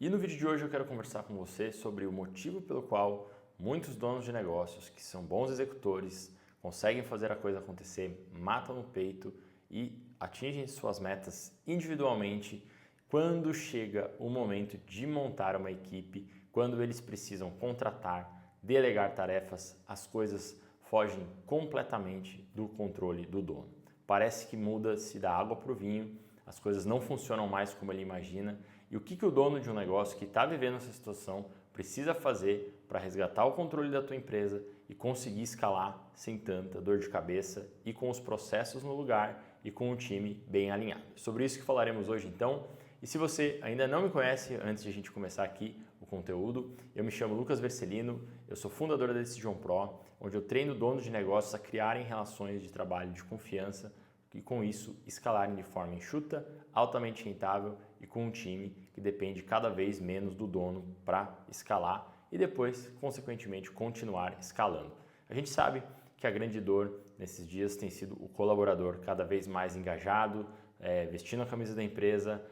E no vídeo de hoje eu quero conversar com você sobre o motivo pelo qual muitos donos de negócios que são bons executores, conseguem fazer a coisa acontecer, matam no peito e atingem suas metas individualmente quando chega o momento de montar uma equipe, quando eles precisam contratar, delegar tarefas, as coisas fogem completamente do controle do dono. Parece que muda-se da água para o vinho, as coisas não funcionam mais como ele imagina. E o que o dono de um negócio que está vivendo essa situação precisa fazer para resgatar o controle da tua empresa e conseguir escalar sem tanta dor de cabeça e com os processos no lugar e com o time bem alinhado. Sobre isso que falaremos hoje então. E se você ainda não me conhece, antes de a gente começar aqui o conteúdo, eu me chamo Lucas Vercelino, eu sou fundador da Decision Pro, onde eu treino donos de negócios a criarem relações de trabalho de confiança e com isso escalarem de forma enxuta, altamente rentável e com um time que depende cada vez menos do dono para escalar e depois, consequentemente, continuar escalando. A gente sabe que a grande dor nesses dias tem sido o colaborador cada vez mais engajado, vestindo a camisa da empresa,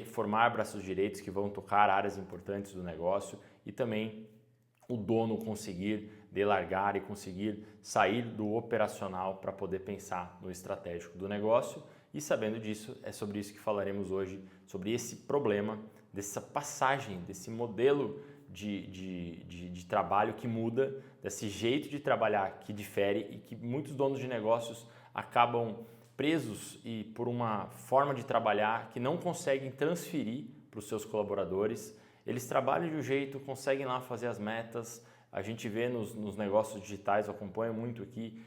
formar braços direitos que vão tocar áreas importantes do negócio e também o dono conseguir delargar e conseguir sair do operacional para poder pensar no estratégico do negócio. E sabendo disso, é sobre isso que falaremos hoje, sobre esse problema, dessa passagem, desse modelo de trabalho que muda, desse jeito de trabalhar que difere e que muitos donos de negócios acabam presos e por uma forma de trabalhar que não conseguem transferir para os seus colaboradores. Eles trabalham de um jeito, conseguem lá fazer as metas. A gente vê nos negócios digitais, eu acompanho muito aqui,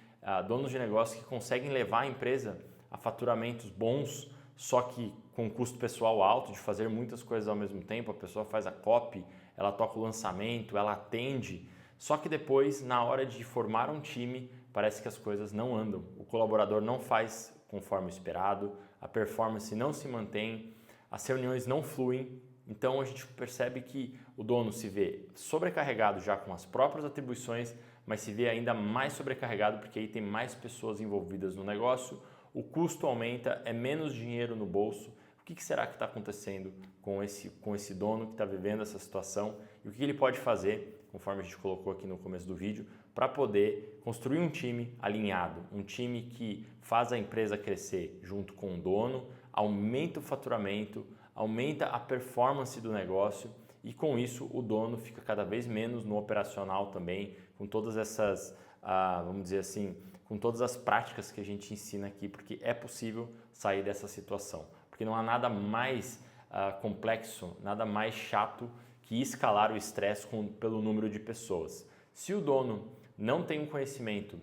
donos de negócios que conseguem levar a empresa a faturamentos bons, só que com custo pessoal alto, de fazer muitas coisas ao mesmo tempo. A pessoa faz a copy, ela toca o lançamento, ela atende, só que depois, na hora de formar um time, parece que as coisas não andam. O colaborador não faz conforme o esperado, a performance não se mantém, as reuniões não fluem. Então a gente percebe que o dono se vê sobrecarregado já com as próprias atribuições, mas se vê ainda mais sobrecarregado porque aí tem mais pessoas envolvidas no negócio, o custo aumenta, é menos dinheiro no bolso. O que será que está acontecendo com esse dono que está vivendo essa situação e o que ele pode fazer, conforme a gente colocou aqui no começo do vídeo, para poder construir um time alinhado, um time que faz a empresa crescer junto com o dono, aumenta o faturamento, aumenta a performance do negócio e com isso o dono fica cada vez menos no operacional também, com todas essas, vamos dizer assim, com todas as práticas que a gente ensina aqui, porque é possível sair dessa situação. Porque não há nada mais complexo, nada mais chato que escalar o estresse pelo número de pessoas. Se o dono não tem um conhecimento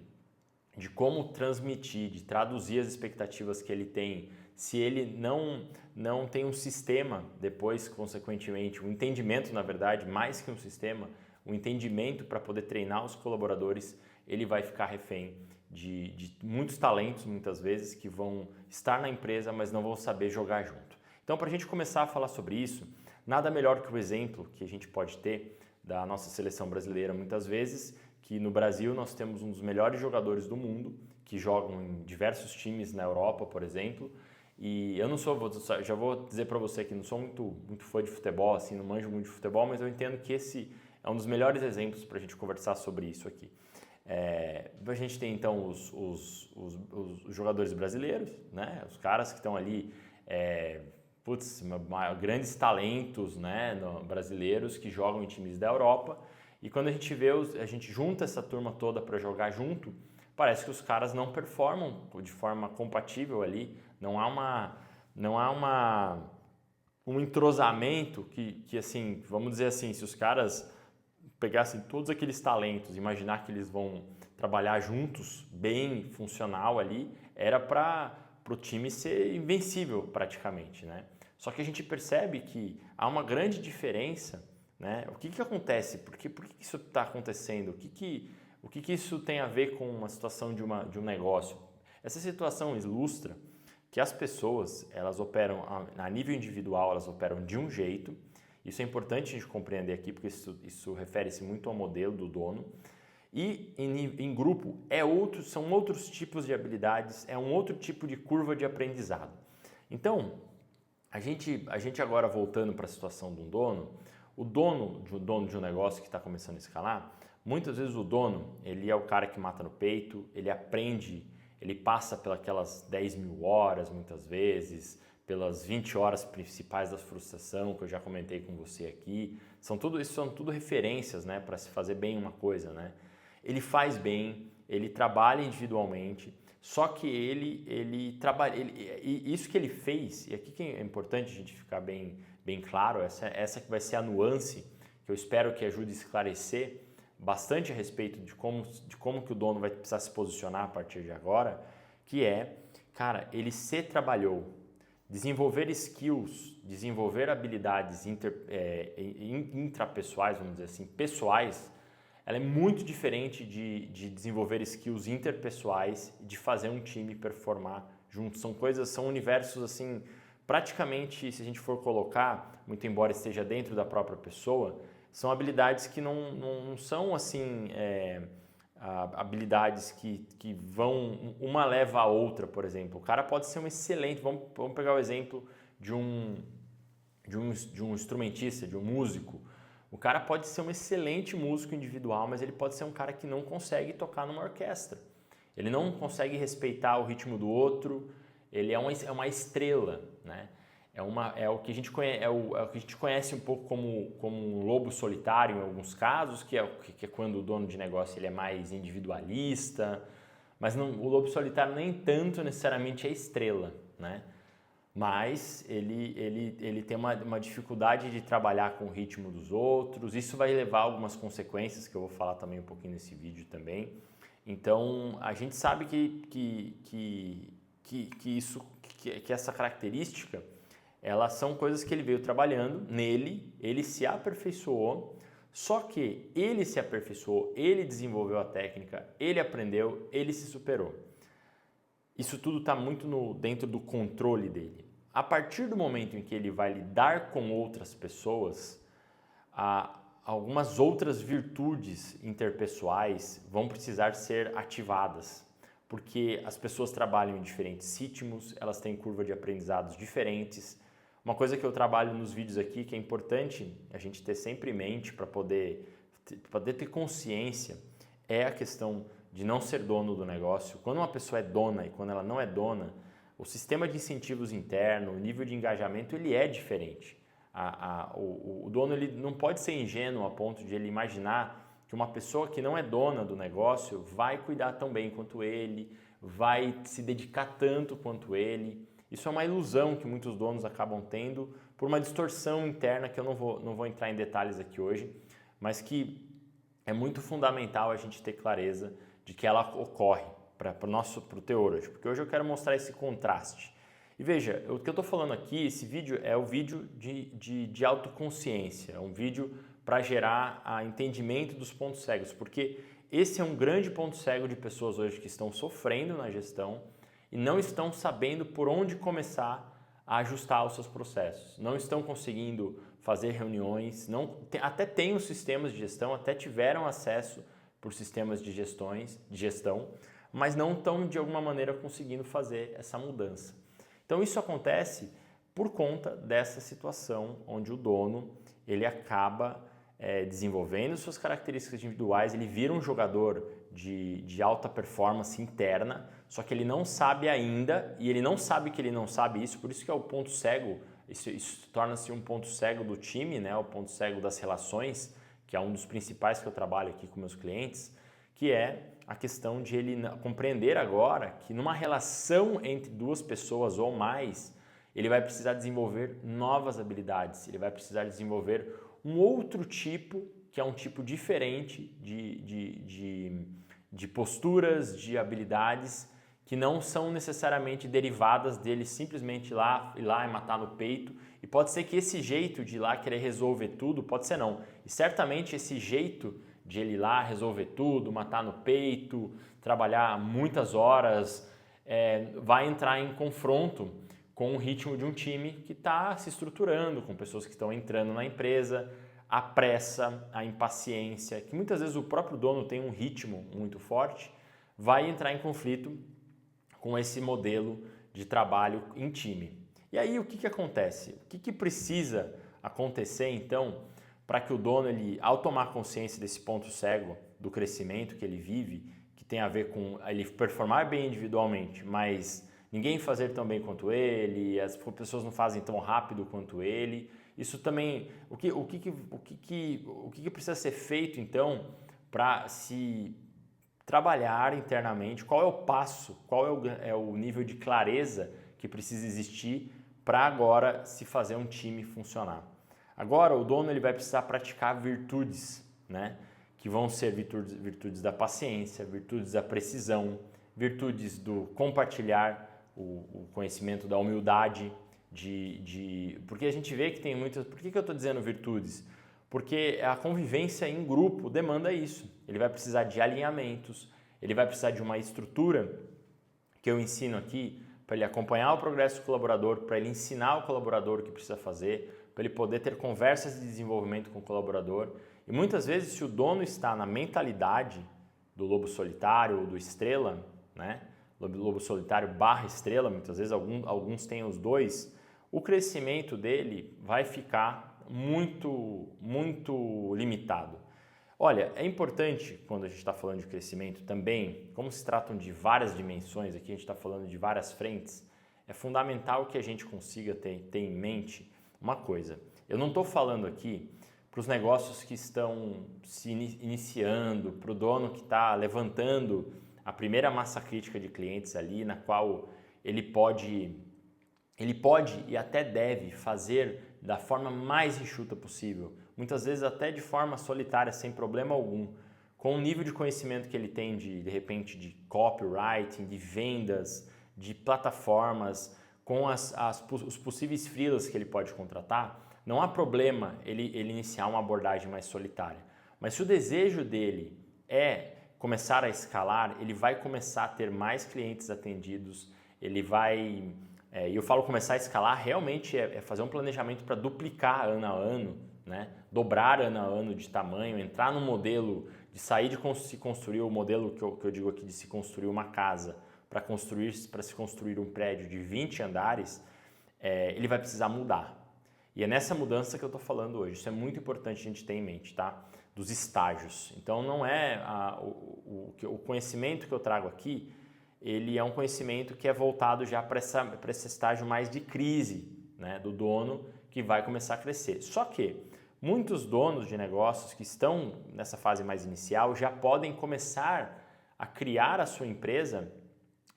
de como transmitir, de traduzir as expectativas que ele tem, se ele não tem um sistema, depois, consequentemente, um entendimento, na verdade, mais que um sistema, um entendimento para poder treinar os colaboradores, ele vai ficar refém de muitos talentos, muitas vezes, que vão estar na empresa, mas não vão saber jogar junto. Então, para a gente começar a falar sobre isso, nada melhor que o exemplo que a gente pode ter da nossa seleção brasileira, muitas vezes, que no Brasil nós temos um dos melhores jogadores do mundo, que jogam em diversos times na Europa, por exemplo, e eu não sou, já vou dizer para você que não sou muito fã de futebol, assim, não manjo muito de futebol, mas eu entendo que esse é um dos melhores exemplos para a gente conversar sobre isso aqui. A gente tem então os jogadores brasileiros, né? Os caras que estão ali, grandes talentos, né? Brasileiros que jogam em times da Europa. E quando a gente vê, a gente junta essa turma toda para jogar junto, parece que os caras não performam de forma compatível ali, não há um entrosamento que assim, vamos dizer assim, se os caras pegassem todos aqueles talentos, imaginar que eles vão trabalhar juntos, bem funcional ali, era para o time ser invencível praticamente, né? Só que a gente percebe que há uma grande diferença, né? O que acontece? Por que isso está acontecendo? O que isso tem a ver com uma situação de um negócio? Essa situação ilustra que as pessoas, elas operam a nível individual, elas operam de um jeito. Isso é importante a gente compreender aqui, porque isso refere-se muito ao modelo do dono. E em grupo são outros tipos de habilidades, é um outro tipo de curva de aprendizado. Então, A gente agora voltando para a situação de um dono, o dono de um negócio que está começando a escalar, muitas vezes o dono, ele é o cara que mata no peito, ele aprende, ele passa pelas 10 mil horas muitas vezes, pelas 20 horas principais da frustração que eu já comentei com você aqui. Isso são tudo referências, né, para se fazer bem uma coisa, né? Ele faz bem, ele trabalha individualmente, só que ele trabalha, isso que ele fez, e aqui que é importante a gente ficar bem claro, essa que vai ser a nuance que eu espero que ajude a esclarecer bastante a respeito de como que o dono vai precisar se posicionar a partir de agora, que é, cara, ele se trabalhou, desenvolver skills, desenvolver habilidades intrapessoais, vamos dizer assim, pessoais, ela é muito diferente de desenvolver skills interpessoais e de fazer um time performar junto. São universos assim, praticamente, se a gente for colocar, muito embora esteja dentro da própria pessoa, são habilidades que não são assim, habilidades que vão, uma leva a outra, por exemplo. O cara pode ser um excelente, vamos pegar o exemplo de um instrumentista, de um músico. O cara pode ser um excelente músico individual, mas ele pode ser um cara que não consegue tocar numa orquestra. Ele não consegue respeitar o ritmo do outro, ele é uma estrela, né? É o que a gente conhece um pouco como um lobo solitário em alguns casos, que é quando o dono de negócio ele é mais individualista, mas o lobo solitário nem tanto necessariamente é estrela, né? Mas ele tem uma dificuldade de trabalhar com o ritmo dos outros, isso vai levar a algumas consequências que eu vou falar também um pouquinho nesse vídeo também. Então, a gente sabe que essa característica, elas são coisas que ele veio trabalhando nele, ele se aperfeiçoou, só que ele se aperfeiçoou, ele desenvolveu a técnica, ele aprendeu, ele se superou. Isso tudo está muito dentro do controle dele. A partir do momento em que ele vai lidar com outras pessoas, algumas outras virtudes interpessoais vão precisar ser ativadas, porque as pessoas trabalham em diferentes ritmos, elas têm curva de aprendizados diferentes. Uma coisa que eu trabalho nos vídeos aqui, que é importante a gente ter sempre em mente para poder ter consciência, é a questão de não ser dono do negócio. Quando uma pessoa é dona e quando ela não é dona, o sistema de incentivos interno, o nível de engajamento, ele é diferente. O dono ele não pode ser ingênuo a ponto de ele imaginar que uma pessoa que não é dona do negócio vai cuidar tão bem quanto ele, vai se dedicar tanto quanto ele. Isso é uma ilusão que muitos donos acabam tendo por uma distorção interna que eu não vou entrar em detalhes aqui hoje, mas que é muito fundamental a gente ter clareza de que ela ocorre para o teor hoje, porque hoje eu quero mostrar esse contraste. E veja, o que eu estou falando aqui, esse vídeo é o vídeo de autoconsciência, é um vídeo para gerar entendimento dos pontos cegos, porque esse é um grande ponto cego de pessoas hoje que estão sofrendo na gestão e não estão sabendo por onde começar a ajustar os seus processos, não estão conseguindo fazer reuniões, até têm os sistemas de gestão, até tiveram acesso por sistemas de gestão, mas não estão de alguma maneira conseguindo fazer essa mudança. Então isso acontece por conta dessa situação onde o dono ele acaba desenvolvendo suas características individuais, ele vira um jogador de alta performance interna, só que ele não sabe ainda, e ele não sabe que ele não sabe isso, por isso que é o ponto cego, isso torna-se um ponto cego do time, né? O ponto cego das relações, que é um dos principais que eu trabalho aqui com meus clientes, que é a questão de ele compreender agora que numa relação entre duas pessoas ou mais, ele vai precisar desenvolver novas habilidades, ele vai precisar desenvolver um outro tipo, que é um tipo diferente de posturas, de habilidades, que não são necessariamente derivadas dele simplesmente ir lá e matar no peito. E pode ser que esse jeito de ir lá querer resolver tudo, pode ser não. E certamente esse jeito de ele ir lá resolver tudo, matar no peito, trabalhar muitas horas, vai entrar em confronto com o ritmo de um time que está se estruturando, com pessoas que estão entrando na empresa, a pressa, a impaciência, que muitas vezes o próprio dono tem um ritmo muito forte, vai entrar em conflito com esse modelo de trabalho em time. E aí o que acontece? O que precisa acontecer então para que o dono, ao tomar consciência desse ponto cego do crescimento que ele vive, que tem a ver com ele performar bem individualmente, mas ninguém fazer tão bem quanto ele, as pessoas não fazem tão rápido quanto ele. Isso também, o que precisa ser feito então para se trabalhar internamente? Qual é o passo? Qual é o nível de clareza que precisa existir para agora se fazer um time funcionar? Agora o dono vai precisar praticar virtudes, né? Que vão ser virtudes da paciência, virtudes da precisão, virtudes do compartilhar o conhecimento, da humildade, porque a gente vê que tem muitas... Por que eu estou dizendo virtudes? Porque a convivência em grupo demanda isso. Ele vai precisar de alinhamentos, ele vai precisar de uma estrutura que eu ensino aqui para ele acompanhar o progresso do colaborador, para ele ensinar o colaborador o que precisa fazer, para ele poder ter conversas de desenvolvimento com o colaborador. E muitas vezes, se o dono está na mentalidade do lobo solitário ou do estrela, né? Lobo solitário / estrela, muitas vezes alguns têm os dois, o crescimento dele vai ficar muito limitado. Olha, é importante quando a gente está falando de crescimento também, como se tratam de várias dimensões, aqui a gente está falando de várias frentes, é fundamental que a gente consiga ter em mente uma coisa. Eu não estou falando aqui para os negócios que estão se iniciando, para o dono que está levantando a primeira massa crítica de clientes ali, na qual ele pode e até deve fazer da forma mais enxuta possível, muitas vezes até de forma solitária, sem problema algum, com o nível de conhecimento que ele tem de repente de copywriting, de vendas, de plataformas, com os possíveis freelas que ele pode contratar. Não há problema ele iniciar uma abordagem mais solitária, mas se o desejo dele é começar a escalar, ele vai começar a ter mais clientes atendidos, ele vai... E eu falo começar a escalar, realmente é fazer um planejamento para duplicar ano a ano, né? Dobrar ano a ano de tamanho, entrar no modelo de sair de se construir o modelo que eu digo aqui de se construir uma casa para se construir um prédio de 20 andares, ele vai precisar mudar. E é nessa mudança que eu estou falando hoje. Isso é muito importante a gente ter em mente, tá? Dos estágios. Então não é o conhecimento que eu trago aqui, ele é um conhecimento que é voltado já para esse estágio mais de crise, né, do dono que vai começar a crescer. Só que muitos donos de negócios que estão nessa fase mais inicial já podem começar a criar a sua empresa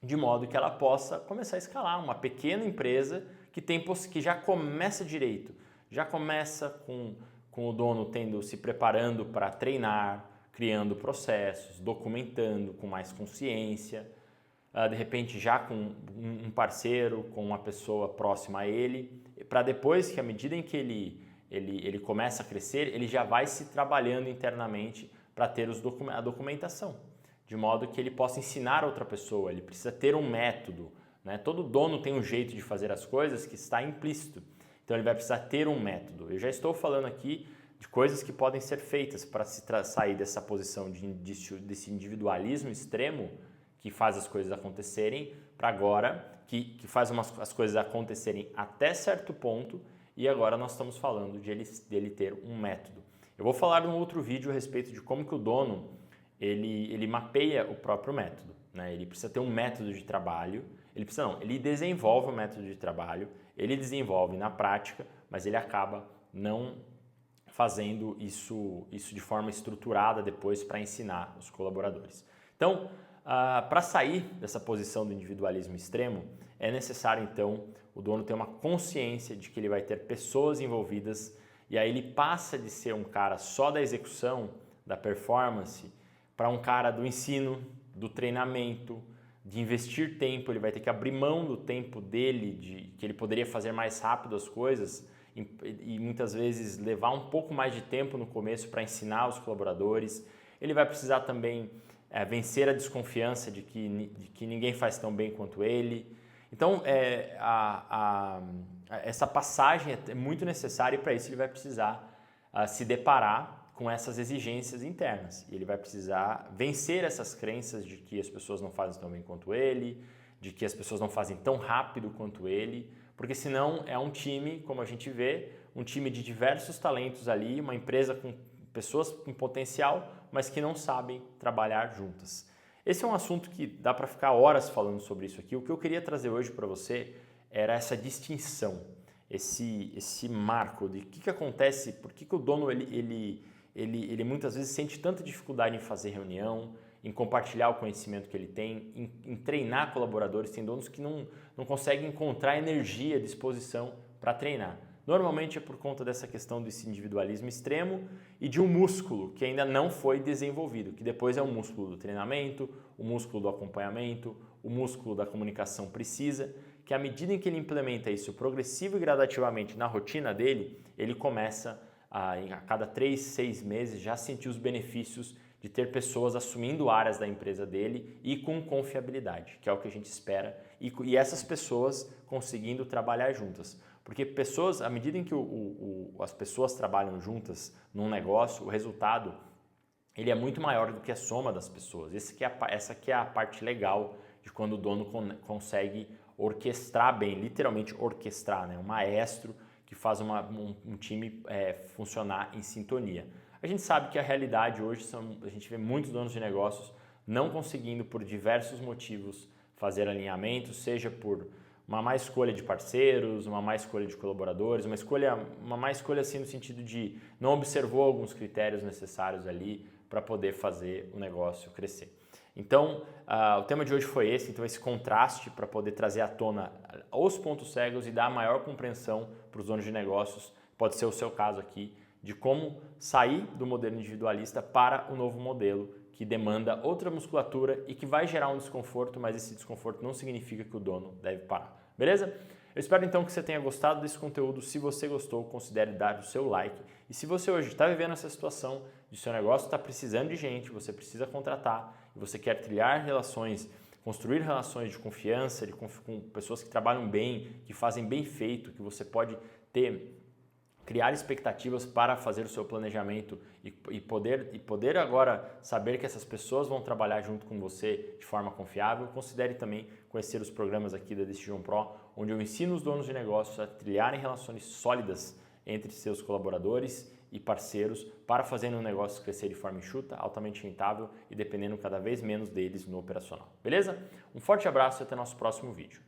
de modo que ela possa começar a escalar. Uma pequena empresa que já começa direito, já começa com o dono se preparando para treinar, criando processos, documentando com mais consciência, de repente já com um parceiro, com uma pessoa próxima a ele, para depois que à medida em que ele começa a crescer, ele já vai se trabalhando internamente para ter a documentação, de modo que ele possa ensinar outra pessoa, ele precisa ter um método, né? Todo dono tem um jeito de fazer as coisas que está implícito, então ele vai precisar ter um método. Eu já estou falando aqui de coisas que podem ser feitas para sair dessa posição desse individualismo extremo que faz as coisas acontecerem, para agora, que faz as coisas acontecerem até certo ponto, e agora nós estamos falando dele ter um método. Eu vou falar num outro vídeo a respeito de como que o dono ele mapeia o próprio método, né? Ele precisa ter um método de trabalho, ele desenvolve o método de trabalho, ele desenvolve na prática, mas ele acaba não fazendo isso de forma estruturada depois para ensinar os colaboradores. Então, para sair dessa posição do individualismo extremo, é necessário então o dono ter uma consciência de que ele vai ter pessoas envolvidas e aí ele passa de ser um cara só da execução, da performance, para um cara do ensino, do treinamento, de investir tempo. Ele vai ter que abrir mão do tempo dele, que ele poderia fazer mais rápido as coisas e muitas vezes levar um pouco mais de tempo no começo para ensinar os colaboradores. Ele vai precisar também vencer a desconfiança de que ninguém faz tão bem quanto ele. Então, essa passagem é muito necessária e para isso ele vai precisar se deparar com essas exigências internas. E ele vai precisar vencer essas crenças de que as pessoas não fazem tão bem quanto ele, de que as pessoas não fazem tão rápido quanto ele, porque senão é um time, como a gente vê, um time de diversos talentos ali, uma empresa com pessoas com potencial, mas que não sabem trabalhar juntas. Esse é um assunto que dá para ficar horas falando sobre isso aqui. O que eu queria trazer hoje para você era essa distinção, esse marco de o que acontece, por que o dono ele muitas vezes sente tanta dificuldade em fazer reunião, em compartilhar o conhecimento que ele tem, em treinar colaboradores. Tem donos que não conseguem encontrar energia, disposição para treinar. Normalmente é por conta dessa questão desse individualismo extremo e de um músculo que ainda não foi desenvolvido, que depois é o músculo do treinamento, o músculo do acompanhamento, o músculo da comunicação precisa, que à medida em que ele implementa isso progressivo e gradativamente na rotina dele, ele começa a cada 3, 6 meses já sentir os benefícios de ter pessoas assumindo áreas da empresa dele e com confiabilidade, que é o que a gente espera, e essas pessoas conseguindo trabalhar juntas. Porque pessoas, à medida em que as pessoas trabalham juntas num negócio, o resultado ele é muito maior do que a soma das pessoas. Essa aqui é a parte legal de quando o dono consegue orquestrar bem, literalmente orquestrar, né? Um maestro que faz um time funcionar em sintonia. A gente sabe que a realidade hoje, a gente vê muitos donos de negócios não conseguindo, por diversos motivos, fazer alinhamentos, seja por uma má escolha de parceiros, uma má escolha de colaboradores, uma má escolha assim no sentido de não observou alguns critérios necessários ali para poder fazer o negócio crescer. Então, o tema de hoje foi esse contraste para poder trazer à tona os pontos cegos e dar maior compreensão para os donos de negócios, pode ser o seu caso aqui, de como sair do modelo individualista para o novo modelo que demanda outra musculatura e que vai gerar um desconforto, mas esse desconforto não significa que o dono deve parar. Beleza? Eu espero então que você tenha gostado desse conteúdo. Se você gostou, considere dar o seu like. E se você hoje está vivendo essa situação de seu negócio está precisando de gente, você precisa contratar e você quer trilhar relações, construir relações de confiança com pessoas que trabalham bem, que fazem bem feito, que você pode criar expectativas para fazer o seu planejamento e poder agora saber que essas pessoas vão trabalhar junto com você de forma confiável. Considere também conhecer os programas aqui da Decision Pro, onde eu ensino os donos de negócios a trilharem relações sólidas entre seus colaboradores e parceiros para fazerem um negócio crescer de forma enxuta, altamente rentável e dependendo cada vez menos deles no operacional. Beleza? Um forte abraço e até nosso próximo vídeo.